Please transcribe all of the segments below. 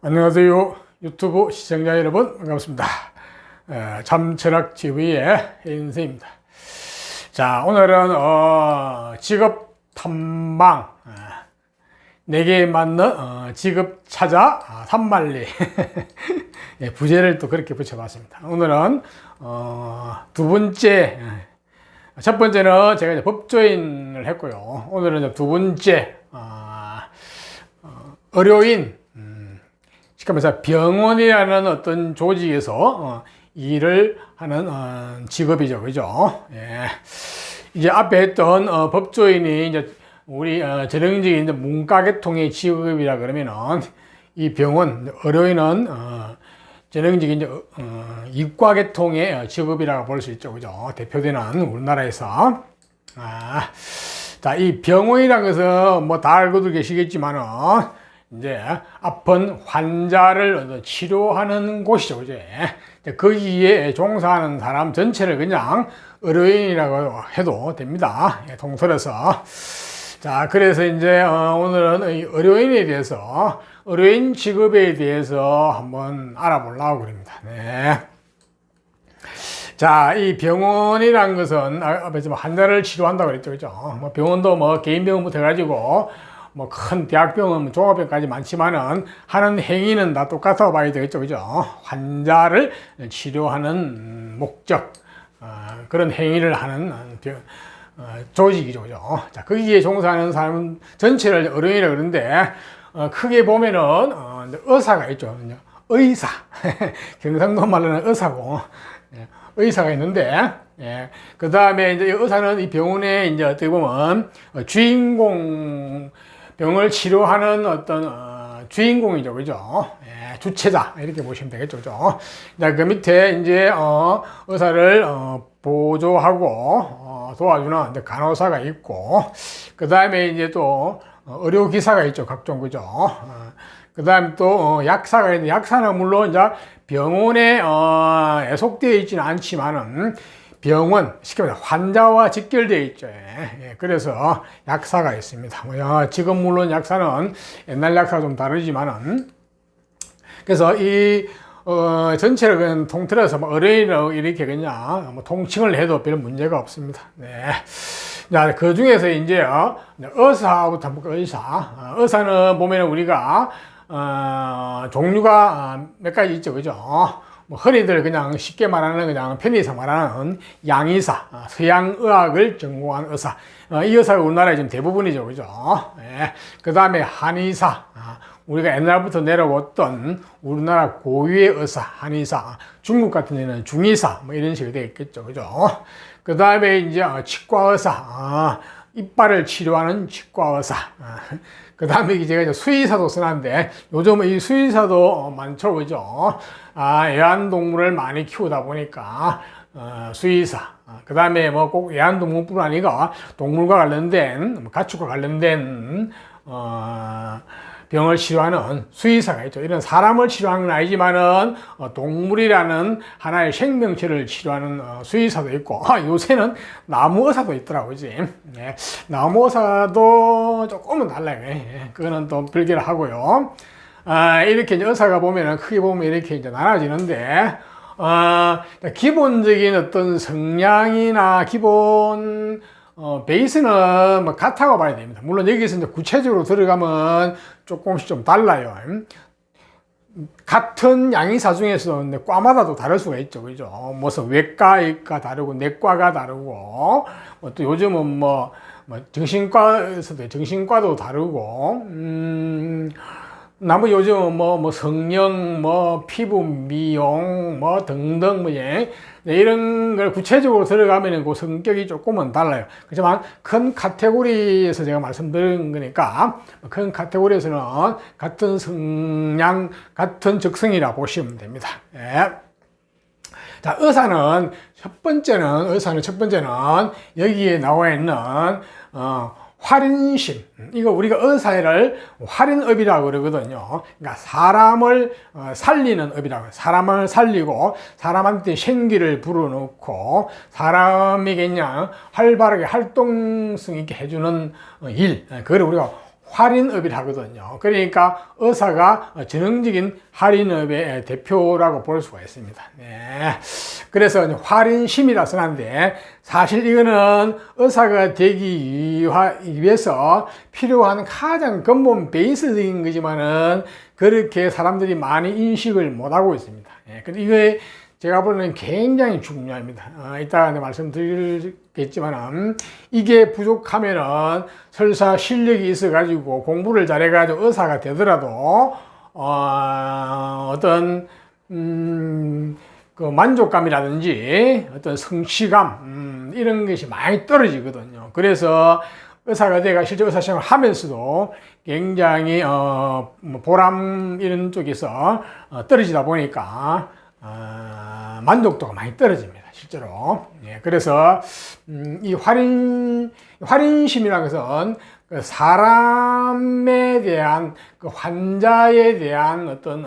안녕하세요. 유튜브 시청자 여러분 반갑습니다. 참철학TV의 혜인선입니다. 자, 오늘은 직업 탐방, 내게 맞는 직업 찾아 산만리 부제를 또 그렇게 붙여봤습니다. 오늘은 두 번째, 첫 번째는 제가 이제 법조인을 했고요. 오늘은 이제 두 번째 의료인, 그러면서 병원이라는 어떤 조직에서 일을 하는 직업이죠, 그죠? 예. 이제 앞에 했던 법조인이 이제 우리 전형적인 이제 문과계통의 직업이라 그러면은 이 병원 의료인은 전형적인 이제 이과계통의 직업이라고 볼 수 있죠, 그죠? 대표되는 우리나라에서 자, 이 병원이라는 것은 뭐 다 알고도 계시겠지만은 이제 아픈 환자를 치료하는 곳이죠, 이제. 거기에 종사하는 사람 전체를 그냥 의료인이라고 해도 됩니다. 통틀어서. 자, 그래서 이제 오늘은 의료인에 대해서, 의료인 직업에 대해서 한번 알아보려고 그럽니다. 네. 자, 이 병원이란 것은 앞에 환자를 치료한다고 그랬죠, 그죠? 뭐 병원도 뭐 개인 병원부터 해가지고 뭐 큰 대학병원, 종합병까지 많지만은 하는 행위는 다 똑같다고 봐야 되겠죠, 그죠? 환자를 치료하는 목적, 그런 행위를 하는 조직이죠, 그죠? 자, 거기에 종사하는 사람 전체를 의료인이라고 그러는데, 크게 보면은 의사가 있죠, 의사. 경상도 말로는 의사고, 의사가 있는데, 예. 그 다음에 이제 의사는 이 병원에 이제 어떻게 보면 주인공, 병을 치료하는 어떤 주인공이죠, 그죠? 예, 주체자 이렇게 보시면 되겠죠, 그죠? 자, 그 밑에 이제 의사를 보조하고 도와주는 이제 간호사가 있고, 그 다음에 이제 또 의료기사가 있죠, 각종, 그죠? 그 다음에 또 약사가 있는데, 약사는 물론 이제 병원에 애속되어 있지는 않지만은 병원, 쉽게 말해 환자와 직결되어 있죠. 예, 그래서 약사가 있습니다. 지금 물론 약사는 옛날 약사가 좀 다르지만은, 그래서 이 전체를 그냥 통틀어서 의료인으로 이렇게 그냥 뭐 통칭을 해도 별 문제가 없습니다. 네. 자, 그 중에서 이제 의사부터 한번 볼까요? 의사는 보면 우리가 종류가 몇 가지 있죠, 그죠? 뭐 흔히들 그냥 쉽게 말하는 그냥 편의상 말하는 양의사, 서양의학을 전공한 의사, 이 의사가 우리나라에 지금 대부분이죠, 그죠? 예. 그 다음에 한의사, 우리가 옛날부터 내려왔던 우리나라 고유의 의사, 한의사, 중국 같은 데는 중의사, 뭐 이런 식으로 되어 있겠죠, 그죠? 그 다음에 이제 치과의사, 이빨을 치료하는 치과의사. 그 다음에 제가 이제 수의사도 쓰는데, 요즘은 이 수의사도 많죠, 그죠? 애완동물을 많이 키우다 보니까, 수의사. 그 다음에 뭐 꼭 애완동물뿐 아니라 동물과 관련된, 가축과 관련된, 병을 치료하는 수의사가 있죠. 이런 사람을 치료하는 건 아니지만은 동물이라는 하나의 생명체를 치료하는 수의사도 있고, 요새는 나무의사도 있더라고요, 그지? 네. 나무의사도 조금은 달라요. 예. 그거는 또 별개로 하고요. 이렇게 이제 의사가 보면은 크게 보면 이렇게 이제 나눠지는데, 기본적인 어떤 성향이나 기본 베이스는 뭐 같다고 봐야 됩니다. 물론 여기서 이제 구체적으로 들어가면 조금씩 좀 달라요. 같은 양의사 중에서 과마다도 다를 수가 있죠, 그죠? 무슨 외과가 다르고 내과가 다르고, 또 요즘은 뭐 정신과에서도 정신과도 다르고, 나머 요즘 뭐 성형, 뭐 피부 미용, 뭐 등등 뭐 이런 걸 구체적으로 들어가면 그 성격이 조금은 달라요. 그렇지만 큰 카테고리에서 제가 말씀드린 거니까 큰 카테고리에서는 같은 성향, 같은 적성이라 보시면 됩니다. 예. 자, 의사는 첫 번째는 여기에 나와 있는 활인심. 이거 우리가 의사를 활인업이라고 그러거든요. 그러니까 사람을 살리는 업이라고 해요. 사람을 살리고 사람한테 생기를 불어넣고 사람에게 그냥 활발하게 활동성 있게 해주는 일. 그걸 우리가 할인업을 하거든요. 그러니까 의사가 전형적인 할인업의 대표라고 볼 수가 있습니다. 네. 그래서 할인심이라 써놨는데 사실 이거는 의사가 되기 위해서 필요한 가장 근본 베이스적인 거지만은 그렇게 사람들이 많이 인식을 못하고 있습니다. 예. 근데 이게 제가 보는 굉장히 중요합니다. 이따가 말씀드리겠지만 이게 부족하면은 설사 실력이 있어가지고 공부를 잘해가지고 의사가 되더라도 어떤 그 만족감이라든지 어떤 성취감 이런 것이 많이 떨어지거든요. 그래서 의사가 돼가 실제 의사생활을 하면서도 굉장히 보람 이런 쪽에서 떨어지다 보니까 만족도가 많이 떨어집니다, 실제로. 예, 그래서 이 할인심이라는 것은 그 사람에 대한 그 환자에 대한 어떤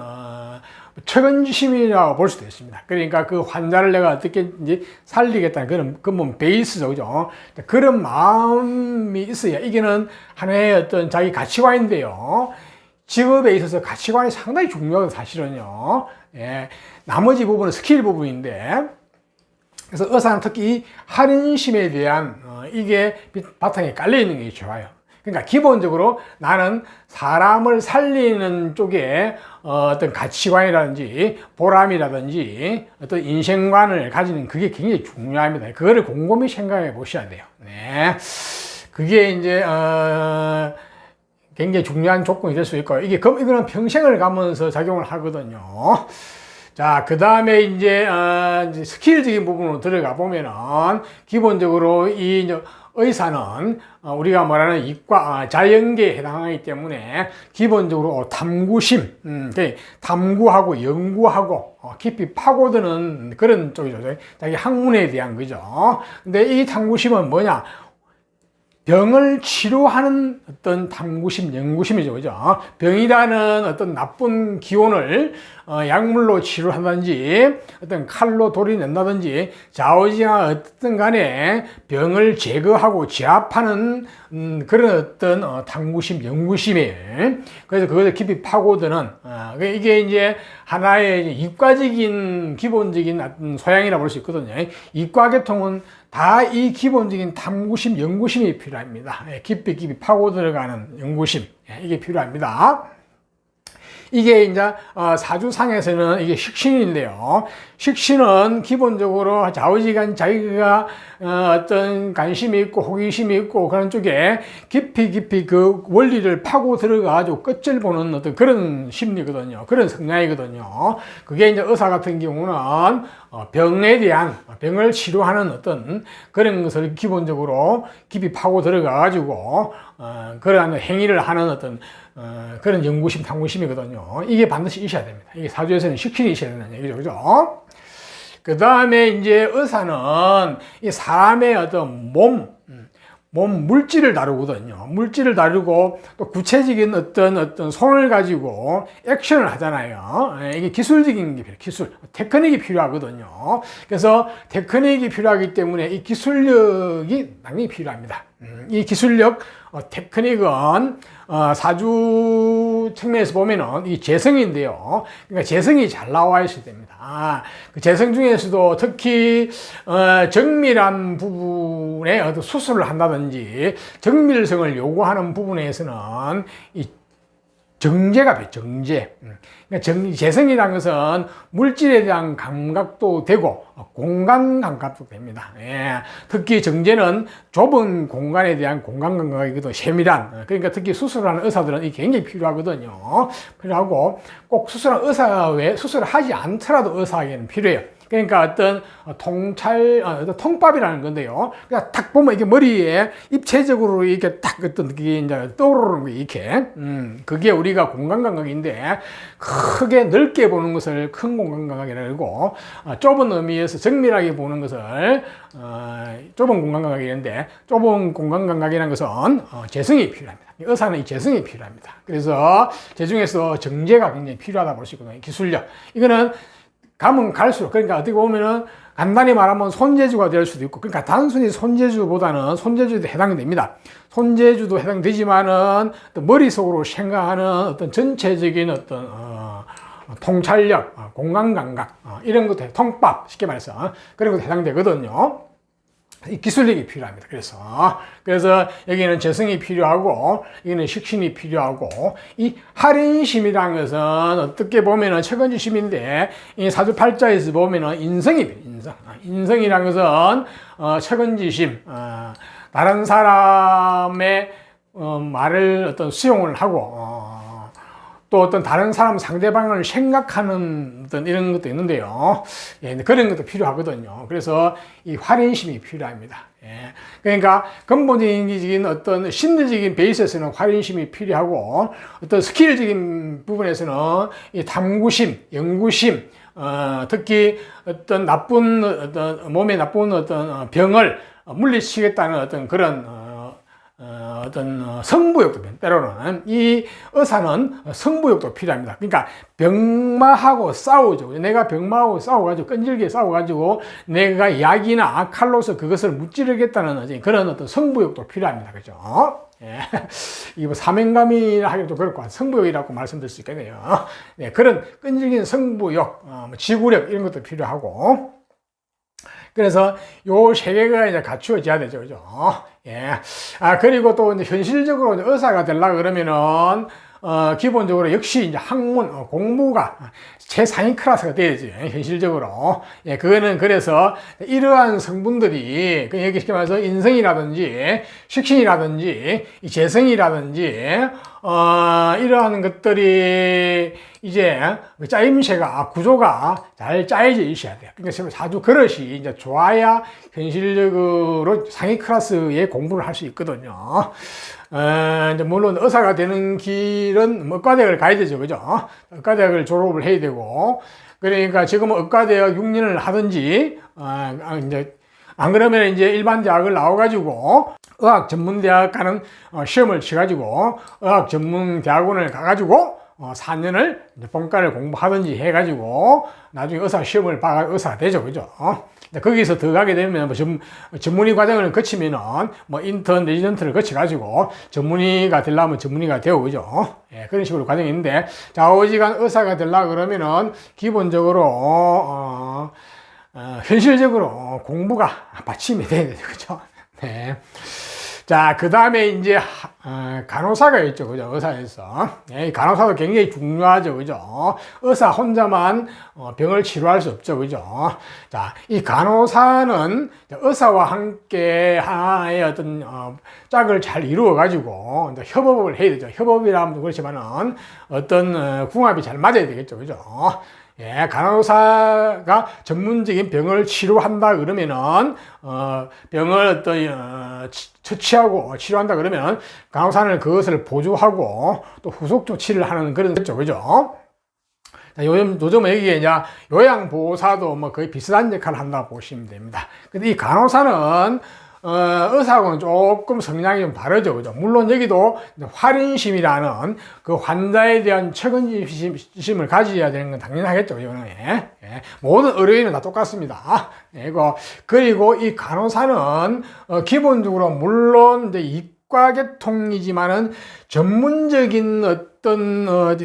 책임심이라고 볼 수도 있습니다. 그러니까 그 환자를 내가 어떻게 이제 살리겠다는 그런 근본 베이스죠, 그죠? 그런 마음이 있어야 이게는 하나의 어떤 자기 가치관인데요. 직업에 있어서 가치관이 상당히 중요하거든요, 사실은요. 예, 나머지 부분은 스킬 부분인데, 그래서 의사는 특히 이 할인심에 대한 이게 바탕에 깔려 있는 게 좋아요. 그러니까 기본적으로 나는 사람을 살리는 쪽에 어떤 가치관이라든지 보람이라든지 어떤 인생관을 가지는 그게 굉장히 중요합니다. 그거를 곰곰이 생각해 보셔야 돼요. 네, 그게 이제 굉장히 중요한 조건이 될 수 있고요. 이거는 평생을 가면서 작용을 하거든요. 자, 그 다음에 이제 스킬적인 부분으로 들어가 보면은 기본적으로 이 의사는 우리가 말하는 이과 자연계에 해당하기 때문에 기본적으로 탐구심, 탐구하고 연구하고 깊이 파고드는 그런 쪽이죠. 자기 학문에 대한 거죠. 근데 이 탐구심은 뭐냐? 병을 치료하는 어떤 탐구심, 연구심이죠. 그죠? 병이라는 어떤 나쁜 기운을 약물로 치료한다든지 어떤 칼로 돌이낸다든지 좌우지간 어떤 간에 병을 제거하고 제압하는 그런 어떤 탐구심, 연구심이에요. 그래서 그것을 깊이 파고드는 이게 이제 하나의 이과적인 기본적인 소양이라고 볼 수 있거든요. 이과 계통은 다 이 기본적인 탐구심, 연구심이 필요합니다. 깊이 파고 들어가는 연구심, 이게 필요합니다. 이게 이제 사주상에서는 이게 식신인데요. 식신은 기본적으로 좌우지간 자기가 어떤 관심이 있고 호기심이 있고 그런 쪽에 깊이 그 원리를 파고 들어가지고 끝을 보는 어떤 그런 심리거든요. 그런 성향이거든요. 그게 이제 의사 같은 경우는 병에 대한 병을 치료하는 어떤 그런 것을 기본적으로 깊이 파고 들어가가지고 그러한 행위를 하는 어떤 그런 연구심, 탐구심이거든요. 이게 반드시 있어야 됩니다. 이게 사주에서는 식신이 있어야 된다는 얘기죠. 그죠? 그 다음에 이제 의사는 이 사람의 어떤 몸 물질을 다루거든요. 물질을 다루고 또 구체적인 어떤 손을 가지고 액션을 하잖아요. 이게 기술적인 게 필요해요. 기술, 테크닉이 필요하거든요. 그래서 테크닉이 필요하기 때문에 이 기술력이 당연히 필요합니다. 이 기술력, 테크닉은 사주 측면에서 보면은 이 재성인데요. 그러니까 재성이 잘 나와 있어야 됩니다. 그 재성 중에서도 특히 정밀한 부분에 어떤 수술을 한다든지 정밀성을 요구하는 부분에서는 이 정제가 필요해요. 정제. 그러니까 재성이라는 것은 물질에 대한 감각도 되고 공간 감각도 됩니다. 예. 특히 정제는 좁은 공간에 대한 공간 감각이거든요. 세밀한. 그러니까 특히 수술하는 의사들은 이게 굉장히 필요하거든요. 필요하고 꼭 수술하는 의사 외에 수술을 하지 않더라도 의사에게는 필요해요. 그러니까 어떤 어떤 통밥이라는 건데요. 그냥 딱 보면 이게 머리에 입체적으로 이렇게 딱 어떤 게 이제 떠오르는 게 이렇게. 그게 우리가 공간 감각인데 크게 넓게 보는 것을 큰 공간 감각이라고 좁은 의미에서 정밀하게 보는 것을 좁은 공간 감각이는데 좁은 공간 감각이라는 것은 재성이 필요합니다. 의사는 이 재성이 필요합니다. 그래서 재중에서 정제가 굉장히 필요하다 볼 수 있거든요. 기술력. 이거는 가면 갈수록, 그러니까 어떻게 보면은 간단히 말하면 손재주가 될 수도 있고, 그러니까 단순히 손재주보다는 손재주도 해당이 됩니다. 손재주도 해당되지만은 머릿속으로 생각하는 어떤 전체적인 어떤 통찰력, 공간 감각, 이런 것도 통밥, 쉽게 말해서 그런 것도 해당되거든요. 이 기술력이 필요합니다. 그래서 여기는 재성이 필요하고, 여기는 식신이 필요하고, 이 할인심이라는 것은 어떻게 보면은 천간지심인데, 이 사주팔자에서 보면은 인성입니다. 인성이라는 것은 천간지심, 다른 사람의 말을 어떤 수용을 하고, 또 어떤 다른 사람 상대방을 생각하는 어떤 이런 것도 있는데요. 예, 그런 것도 필요하거든요. 그래서 이 활인심이 필요합니다. 예, 그러니까 근본적인 어떤 심리적인 베이스에서는 활인심이 필요하고, 어떤 스킬적인 부분에서는 이 탐구심, 연구심, 특히 어떤 몸에 나쁜 어떤 병을 물리치겠다는 어떤 그런 어떤 승부욕도, 때로는 이 의사는 승부욕도 필요합니다. 그러니까 병마하고 싸우죠. 내가 병마하고 싸워가지고, 끈질기게 싸워가지고 내가 약이나 칼로서 그것을 무찌르겠다는 그런 어떤 승부욕도 필요합니다. 그죠? 예. 이거 사명감이라 하기도 그렇고 승부욕이라고 말씀드릴 수 있겠네요. 네, 그런 끈질긴 승부욕, 지구력 이런 것도 필요하고, 그래서 요 세 개가 이제 갖추어져야 되죠. 그죠? 예. 그리고 또 이제 현실적으로 이제 의사가 되려고 그러면은, 기본적으로 역시 이제 학문, 공부가 최상위 클래스가 돼야지, 현실적으로. 예, 그거는 그래서 이러한 성분들이, 여기 쉽게 말해서 인성이라든지, 식신이라든지, 재성이라든지, 이러한 것들이 이제 짜임새가, 구조가 잘 짜여져 있어야 돼요. 그러니까 사주 그릇이 이제 좋아야 현실적으로 상위 클래스의 공부를 할 수 있거든요. 이제 물론 의사가 되는 길은 의과대학을 가야 되죠. 그죠? 의과대학을 졸업을 해야 되고, 그러니까 지금은 의과대학 6년을 하든지, 이제 안 그러면 이제 일반 대학을 나와가지고 의학 전문대학 가는 시험을 치가지고 의학 전문대학원을 가가지고 4년을 본과를 공부하든지 해가지고 나중에 의사 시험을 봐가 의사가 되죠. 그죠? 거기서 들어가게 되면 뭐 전문의 과정을 거치면은 뭐 인턴, 레지던트를 거쳐가지고 전문의가 되려면 전문의가 되고, 그죠? 예, 그런 식으로 과정이 있는데, 좌우지간 의사가 되려고 그러면은 기본적으로, 현실적으로 공부가 받침이 돼야 되죠. 그죠? 네. 자, 그 다음에 이제, 간호사가 있죠. 그죠? 의사에서. 예, 간호사도 굉장히 중요하죠. 그죠? 의사 혼자만 병을 치료할 수 없죠. 그죠? 자, 이 간호사는 의사와 함께 하나의 어떤, 짝을 잘 이루어가지고, 협업을 해야 되죠. 협업이라면 그렇지만은 어떤 궁합이 잘 맞아야 되겠죠. 그죠? 예, 간호사가 전문적인 병을 치료한다 그러면은, 병을 어떤, 처치하고 치료한다 그러면 간호사는 그것을 보조하고 또 후속 조치를 하는 그런 거죠. 그죠? 요즘 여기에 이제 요양보호사도 뭐 거의 비슷한 역할을 한다고 보시면 됩니다. 근데 이 간호사는 의사하고는 조금 성향이 좀 다르죠. 그죠? 물론 여기도 활인심이라는 그 환자에 대한 책임심을 가져야 되는 건 당연하겠죠. 예. 모든 의료인은 다 똑같습니다. 그리고 이 간호사는 기본적으로 물론 이제 이과 계통이지만은 전문적인 어떤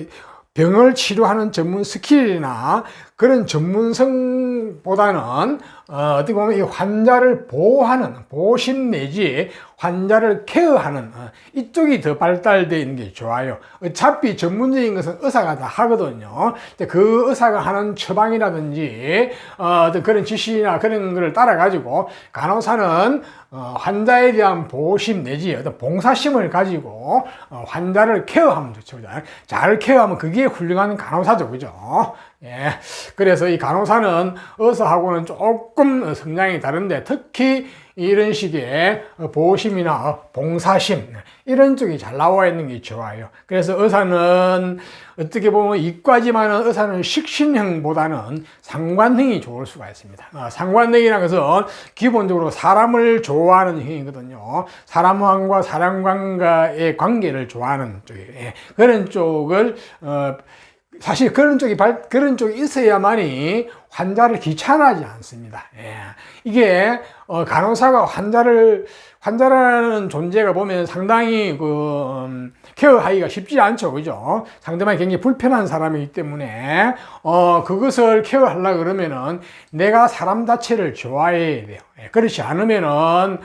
병을 치료하는 전문 스킬이나 그런 전문성보다는 어떻게 보면 이 환자를 보호하는 보호심 내지 환자를 케어하는 이쪽이 더 발달되어 있는 게 좋아요. 어차피 전문적인 것은 의사가 다 하거든요. 그 의사가 하는 처방이라든지 어떤 그런 지시나 그런 거를 따라 가지고 간호사는 환자에 대한 보호심 내지 어떤 봉사심을 가지고 환자를 케어하면 좋죠. 잘 케어하면 그게 훌륭한 간호사죠. 그죠? 예. 그래서 이 간호사는 의사하고는 조금 성향이 다른데, 특히 이런 식의 보호심이나 봉사심, 이런 쪽이 잘 나와 있는 게 좋아요. 그래서 의사는 어떻게 보면 이과지만 의사는 식신형보다는 상관형이 좋을 수가 있습니다. 상관형이라는 것은 기본적으로 사람을 좋아하는 형이거든요. 사람과 사람과의 관계를 좋아하는 쪽이에요. 그런 쪽을 사실 그런 쪽이 있어야만이 환자를 귀찮아하지 않습니다. 예. 이게, 간호사가 환자라는 존재가 보면 상당히 케어하기가 쉽지 않죠. 그죠? 상대방이 굉장히 불편한 사람이기 때문에, 그것을 케어하려고 그러면은 내가 사람 자체를 좋아해야 돼요. 예. 그렇지 않으면은,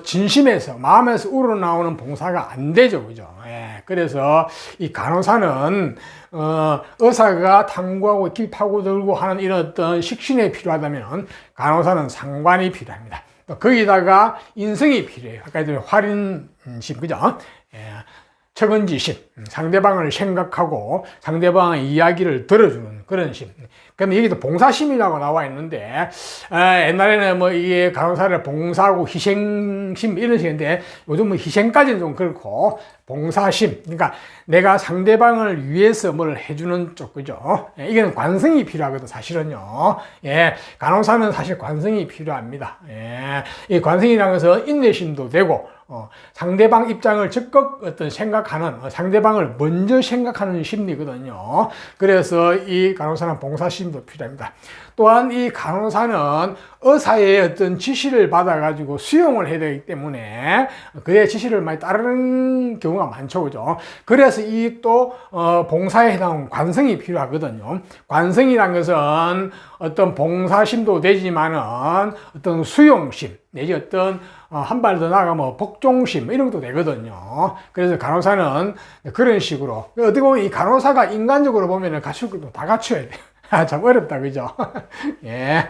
진심에서, 마음에서 우러나오는 봉사가 안 되죠. 그죠? 예. 그래서 이 간호사는, 의사가 탐구하고 깊이 파고들고 하는 이런 어떤 식신에 필요하다면 간호사는 상관이 필요합니다. 또 거기다가 인성이 필요해요. 아까 했던 활인심, 그죠? 예. 측은지심, 상대방을 생각하고 상대방의 이야기를 들어주는 그런 심. 그럼 여기도 봉사심이라고 나와 있는데, 옛날에는 뭐 이게 간호사를 봉사하고 희생심 이런 식인데, 요즘은 희생까지는 좀 그렇고, 봉사심. 그러니까 내가 상대방을 위해서 뭘 해주는 쪽, 그죠? 예, 이게는 관성이 필요하거든, 사실은요. 예, 간호사는 사실 관성이 필요합니다. 예, 이 관성이라는 것은 인내심도 되고, 상대방 입장을 적극 생각하는, 상대방을 먼저 생각하는 심리거든요. 그래서 이 간호사는 봉사심도 필요합니다. 또한 이 간호사는 의사의 어떤 지시를 받아가지고 수용을 해야 되기 때문에 그의 지시를 많이 따르는 경우가 많죠. 그죠? 그래서 이 또, 봉사에 해당하는 관성이 필요하거든요. 관성이란 것은 어떤 봉사심도 되지만은 어떤 수용심, 내지 어떤 한 발 더 나아가면 복종심 이런 것도 되거든요. 그래서 간호사는 그런 식으로 어떻게 보면 이 간호사가 인간적으로 보면은 갖출 것도 다 갖춰야 돼요. 참 어렵다, 그죠? 예.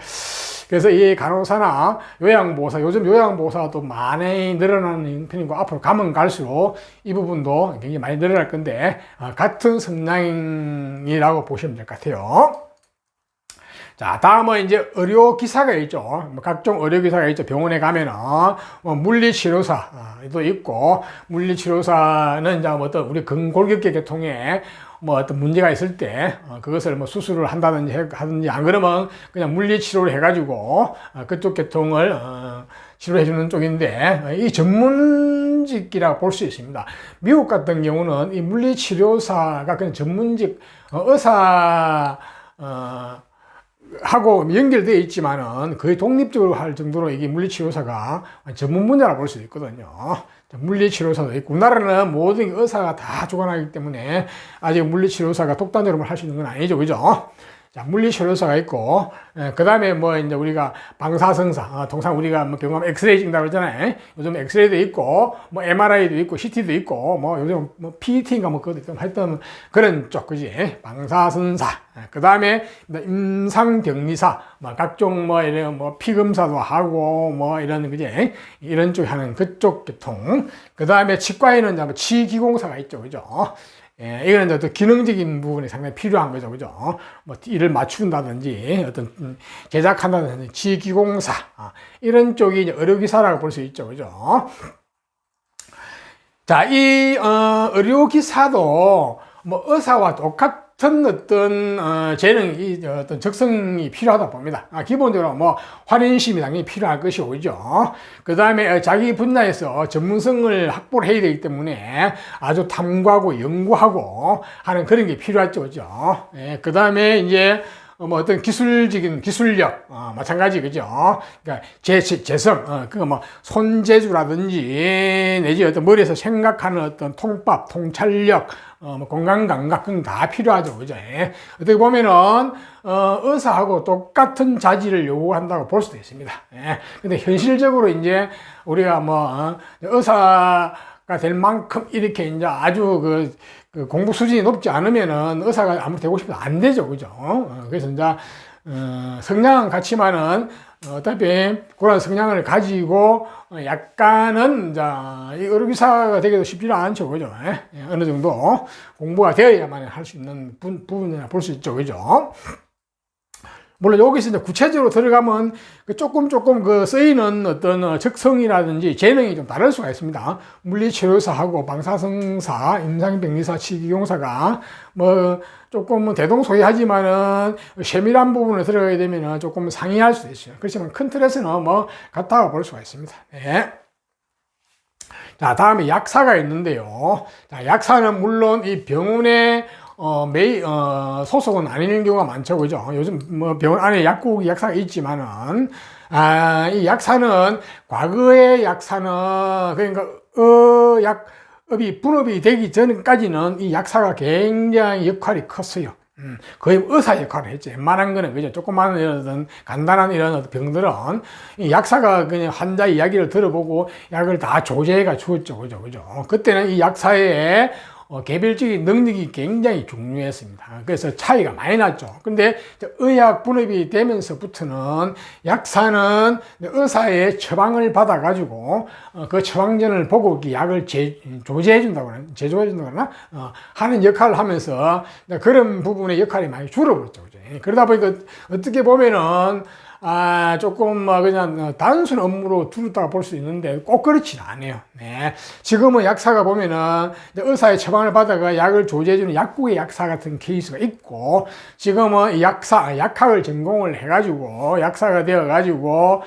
그래서 이 간호사나 요양보호사, 요즘 요양보호사가 또 많이 늘어나는 편이고, 앞으로 가면 갈수록 이 부분도 굉장히 많이 늘어날 건데, 같은 성향이라고 보시면 될 것 같아요. 자, 다음은 이제 의료기사가 있죠. 각종 의료기사가 있죠. 병원에 가면은, 물리치료사도 있고, 물리치료사는 이제 어떤 우리 근골격계 계통에 뭐 어떤 문제가 있을 때, 그것을 뭐 수술을 한다든지 하든지, 안 그러면 그냥 물리치료를 해가지고, 그쪽 계통을, 치료해주는 쪽인데, 이 전문직이라고 볼 수 있습니다. 미국 같은 경우는 이 물리치료사가 그냥 전문직, 의사, 하고 연결되어 있지만은 거의 독립적으로 할 정도로 이게 물리치료사가 전문 분야라 볼 수 있거든요. 물리치료사도 있고, 우리나라는 모든 의사가 다 주관하기 때문에 아직 물리치료사가 독단적으로 할 수 있는 건 아니죠. 그죠? 자, 물리치료사가 있고, 그 다음에 뭐 이제 우리가 방사성사, 통상 우리가 뭐 경험 엑스레이 찍는다고 그러잖아요. 요즘 엑스레이도 있고, 뭐 MRI도 있고, CT도 있고, 뭐 요즘 뭐 PET인가 뭐 그것도 있고, 하여튼 그런 쪽, 그지? 방사선사. 그 다음에 임상병리사, 뭐 각종 뭐 이런 뭐 피검사도 하고, 뭐 이런, 그지? 이런 쪽 하는 그쪽 계통. 그 다음에 치과에는 뭐 치기공사가 있죠. 그죠? 예, 이거는 어떤 기능적인 부분이 상당히 필요한 거죠. 그죠? 뭐, 일을 맞춘다든지, 어떤, 제작한다든지, 지기공사, 이런 쪽이 이제 의료기사라고 볼 수 있죠. 그죠? 자, 이, 의료기사도 뭐, 의사와 똑같은 어떤, 재능이, 어떤 적성이 필요하다 봅니다. 기본적으로 뭐, 활인심이 당연히 필요할 것이고, 그죠? 그 다음에 자기 분야에서 전문성을 확보를 해야 되기 때문에 아주 탐구하고 연구하고 하는 그런 게 필요하죠, 그죠? 예, 그 다음에 이제, 뭐 어떤 기술적인 기술력, 마찬가지, 그죠? 그러니까 재성, 그거 뭐 손재주라든지 내지 어떤 머리에서 생각하는 어떤 통밥, 통찰력, 뭐 건강감각, 그건 다 필요하죠, 그죠? 예. 어떻게 보면은, 의사하고 똑같은 자질을 요구한다고 볼 수도 있습니다. 예. 근데 현실적으로 이제 우리가 뭐, 의사가 될 만큼 이렇게 이제 아주 그 공부 수준이 높지 않으면은 의사가 아무리 되고 싶어도 안 되죠. 그죠? 그래서 이제, 성향은 같지만은, 어차피 그런 성향을 가지고 약간은 이제 이 의료기사가 되기도 쉽지 않죠. 그죠? 예? 어느 정도 공부가 되어야만 할 수 있는 부분이라 볼 수 있죠. 그죠? 물론 여기서 이제 구체적으로 들어가면 조금 그 쓰이는 어떤 적성이라든지 재능이 좀 다를 수가 있습니다. 물리치료사하고 방사성사, 임상병리사, 치기용사가 뭐 조금 대동소이하지만은 세밀한 부분을 들어가게 되면 조금 상이할 수도 있어요. 그렇지만 큰 틀에서는 뭐 같다고 볼 수가 있습니다. 네. 자, 다음에 약사가 있는데요. 자, 약사는 물론 이 병원의 소속은 아닌 경우가 많죠. 그죠? 요즘 뭐 병원 안에 약국, 약사가 있지만은, 이 약사는, 과거의 약사는, 그러니까, 약업이 분업이 되기 전까지는 이 약사가 굉장히 역할이 컸어요. 거의 의사 역할을 했죠. 웬만한 거는, 그죠? 조그마한 이런 간단한 이런 병들은 이 약사가 그냥 환자 이야기를 들어보고 약을 다 조제해가 주었죠. 그죠? 그때는 이 약사의 개별적인 능력이 굉장히 중요했습니다. 그래서 차이가 많이 났죠. 근데 의학 분업이 되면서부터는 약사는 의사의 처방을 받아가지고 그 처방전을 보고 약을 조제해준다거나 제조해준다거나 하는 역할을 하면서 그런 부분의 역할이 많이 줄어버렸죠. 그러다 보니까 어떻게 보면은 조금 그냥 단순 업무로 두었다가 볼 수 있는데 꼭 그렇지는 않아요. 네. 지금은 약사가 보면은 의사의 처방을 받아가 약을 조제해주는 약국의 약사 같은 케이스가 있고, 지금은 약학을 전공을 해가지고 약사가 되어가지고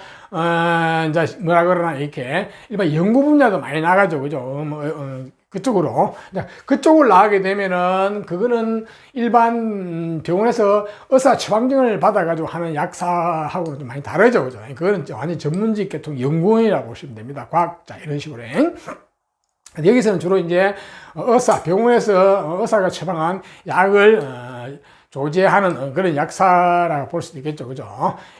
이제 뭐라 그러나 이렇게 일반 연구 분야도 많이 나가죠. 그죠? 그쪽을 나가게 되면은, 그거는 일반 병원에서 의사 처방전을 받아가지고 하는 약사하고는 좀 많이 다르죠. 그죠? 그거는 완전 전문직 계통 연구원이라고 보시면 됩니다. 과학자, 이런 식으로. 여기서는 주로 이제 병원에서 의사가 처방한 약을 조제하는 그런 약사라고 볼 수도 있겠죠. 그죠?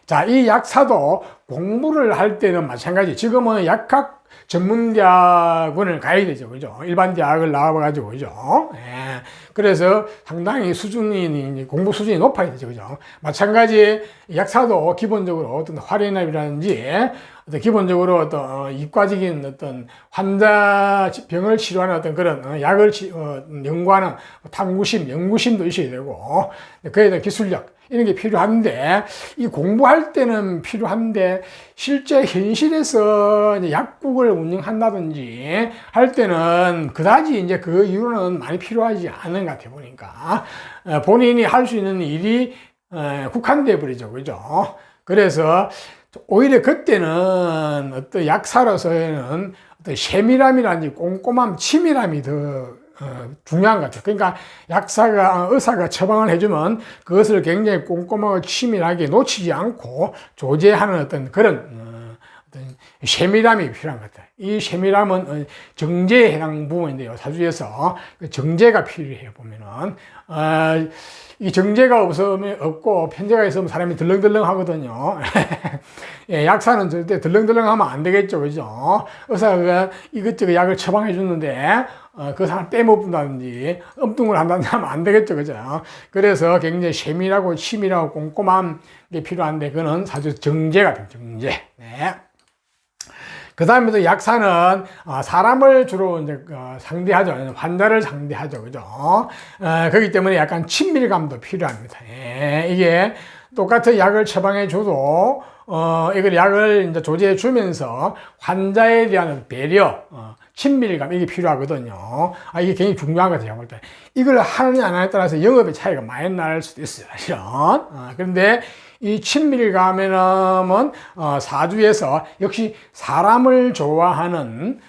자, 이 약사도 공부를 할 때는 마찬가지. 지금은 약학 전문대학원을 가야 되죠. 그죠? 일반 대학을 나와가지고, 그죠? 예. 그래서 상당히 공부 수준이 높아야 되죠. 그죠? 마찬가지 약사도 기본적으로 어떤 화려납이라든지 기본적으로 어떤 이과적인 어떤 환자 병을 치료하는 어떤 그런 약을 연구하는 탐구심, 연구심도 있어야 되고, 그에 대한 기술력, 이런 게 필요한데, 이 공부할 때는 필요한데, 실제 현실에서 이제 약국을 운영한다든지 할 때는 그다지 이제 그 이유는 많이 필요하지 않은 것 같아 보니까. 본인이 할 수 있는 일이 국한돼 버리죠. 그죠? 그래서 오히려 그때는 어떤 약사로서는 어떤 세밀함이라든지 꼼꼼함, 치밀함이 더 중요한 것 같아요. 그러니까 의사가 처방을 해주면 그것을 굉장히 꼼꼼하고 치밀하게 놓치지 않고 조제하는 어떤 그런 어떤 세밀함이 필요한 것 같아요. 이 세밀함은 정제에 해당 부분인데요. 사주에서 정제가 필요해요. 보면은 이 정제가 없고 편제가 있으면 사람이 덜렁덜렁 하거든요. 예, 약사는 절대 덜렁덜렁 하면 안 되겠죠. 그죠? 의사가 이것저것 약을 처방해 줬는데 그 사람 빼먹는다든지 엉뚱을 한다든지 하면 안 되겠죠. 그죠? 그래서 굉장히 세밀하고 치밀하고 꼼꼼한 게 필요한데, 그거는 사주 정제가 필요해요. 정제. 네. 그 다음에 또 약사는 사람을 주로 이제 상대하죠. 환자를 상대하죠. 그죠? 그렇기 때문에 약간 친밀감도 필요합니다. 예, 이게 똑같은 약을 처방해 줘도 이걸 약을 이제 조제해 주면서 환자에 대한 배려, 친밀감, 이게 필요하거든요. 이게 굉장히 중요한 것 같아요. 볼 때. 이걸 하느냐 안 하느냐에 따라서 영업의 차이가 많이 날 수도 있어요. 사실은. 그런데 이 친밀감에는 사주에서 역시 사람을 좋아하는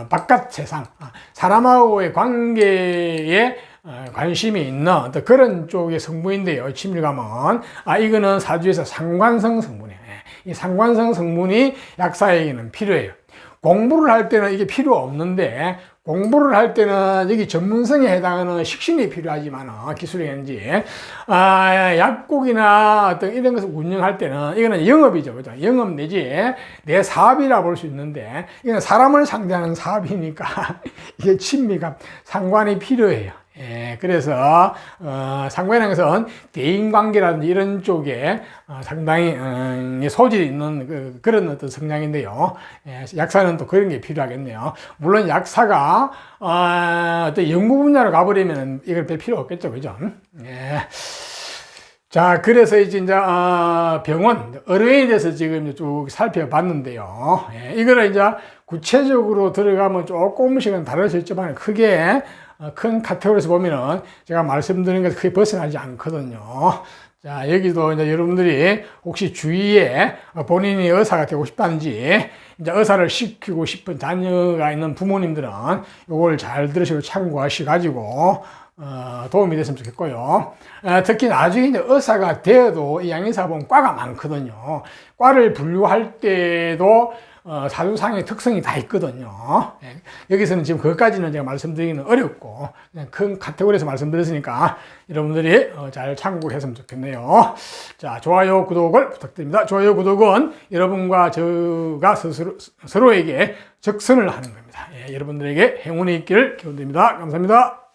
바깥 세상, 사람하고의 관계에 관심이 있는 어떤 그런 쪽의 성분인데요. 친밀감은 이거는 사주에서 상관성 성분이에요. 이 상관성 성분이 약사에게는 필요해요. 공부를 할 때는 이게 필요 없는데, 공부를 할 때는 여기 전문성에 해당하는 식신이 필요하지만, 기술이든지, 약국이나 어떤 이런 것을 운영할 때는 이거는 영업이죠. 그죠? 영업 내지 내 사업이라 볼 수 있는데, 이건 사람을 상대하는 사업이니까 이게 친밀감, 상관이 필요해요. 예, 그래서 상관이라는 것은 대인관계라든지 이런 쪽에 상당히 소질이 있는 그런 어떤 성향인데요. 예, 약사는 또 그런 게 필요하겠네요. 물론 약사가 어떤 연구 분야로 가버리면 이걸 뺄 필요 없겠죠, 그죠? 예. 자, 그래서 이제 병원, 의료인에 대해서 지금 쭉 살펴봤는데요. 예, 이거를 이제 구체적으로 들어가면 조금씩은 다르겠지만 크게 큰 카테고리에서 보면은 제가 말씀드린 것에서 크게 벗어나지 않거든요. 자, 여기도 이제 여러분들이 혹시 주위에 본인이 의사가 되고 싶다든지 이제 의사를 시키고 싶은 자녀가 있는 부모님들은 이걸 잘 들으시고 참고하셔가지고 도움이 됐으면 좋겠고요. 특히 나중에 이제 의사가 되어도 이 양의사보험 과가 많거든요. 과를 분류할 때도 사주상의 특성이 다 있거든요. 여기서는 지금 그것까지는 제가 말씀드리기는 어렵고 그냥 큰 카테고리에서 말씀드렸으니까 여러분들이 잘 참고했으면 좋겠네요. 자, 좋아요, 구독을 부탁드립니다. 좋아요, 구독은 여러분과 저가 서로에게 적선을 하는 겁니다. 여러분들에게 행운이 있기를 기원드립니다. 감사합니다.